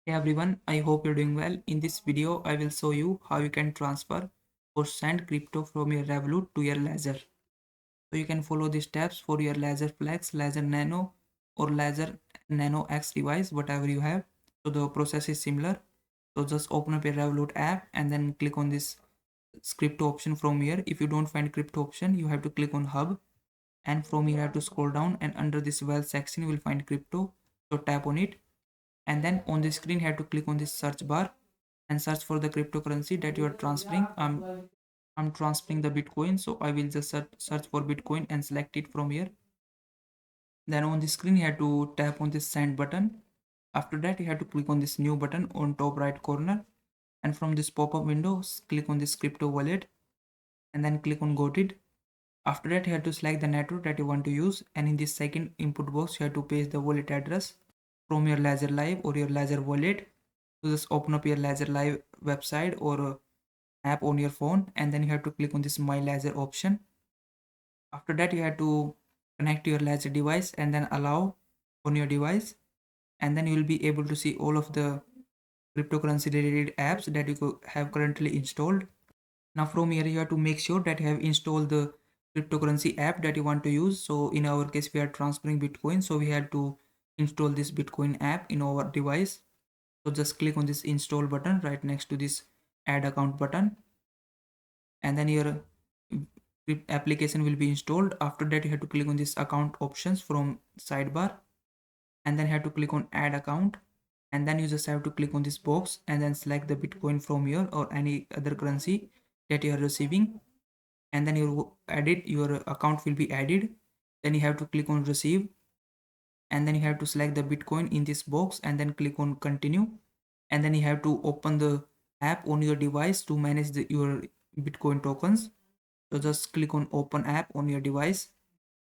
Hey everyone, I hope you're doing well. In this video, I will show you how you can transfer or send crypto from your Revolut to your Ledger. So you can follow the steps for your Ledger Flex, Ledger Nano or Ledger Nano X device, whatever you have. So the process is similar. So just open up your Revolut app and then click on this crypto option from here. If you don't find crypto option, you have to click on Hub, and from here you have to scroll down, and under this wealth section you will find crypto. So tap on it, and then on the screen you have to click on this search bar and search for the cryptocurrency that you are transferring. I'm transferring the Bitcoin, so I will just search for Bitcoin and select it from here. Then on the screen you have to tap on this send button. After that you have to click on this new button on top right corner, and from this pop-up window click on this crypto wallet and then click on got it. After that you have to select the network that you want to use, and in this second input box you have to paste the wallet address from your Ledger Live or your Ledger wallet. So just open up your Ledger Live website or app on your phone, and then you have to click on this My Ledger option. After that you have to connect your Ledger device and then allow on your device, and then you will be able to see all of the cryptocurrency related apps that you have currently installed. Now from here you have to make sure that you have installed the cryptocurrency app that you want to use. So in our case we are transferring Bitcoin, so we have to install this Bitcoin app in our device. So just click on this install button right next to this add account button, and then your application will be installed. After that you have to click on this account options from sidebar, and then you have to click on add account, and then you just have to click on this box and then select the Bitcoin from here or any other currency that you are receiving, and then your account will be added. Then you have to click on receive, and then you have to select the Bitcoin in this box and then click on continue, and then you have to open the app on your device to manage your Bitcoin tokens. So just click on open app on your device,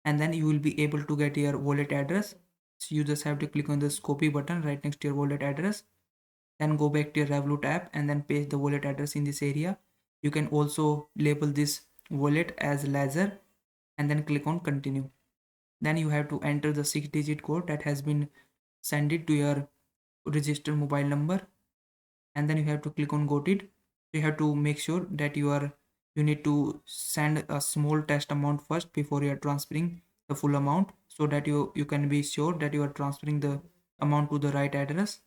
and then you will be able to get your wallet address. So you just have to click on this copy button right next to your wallet address, then go back to your Revolut app and then paste the wallet address in this area. You can also label this wallet as Ledger and then click on continue. Then you have to enter the 6-digit code that has been sent it to your registered mobile number, and then you have to click on got it. You have to make sure that you need to send a small test amount first before you are transferring the full amount, so that you can be sure that you are transferring the amount to the right address.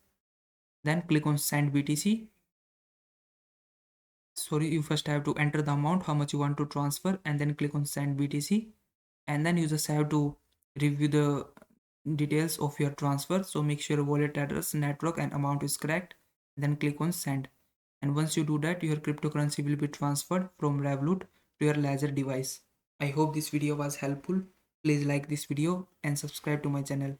Then click on send BTC. Sorry, you first have to enter the amount how much you want to transfer and then click on send BTC, and then you just have to review the details of your transfer. So make sure wallet address, network and amount is correct, then click on send. And once you do that, your cryptocurrency will be transferred from Revolut to your Ledger device. I hope this video was helpful. Please like this video and subscribe to my channel.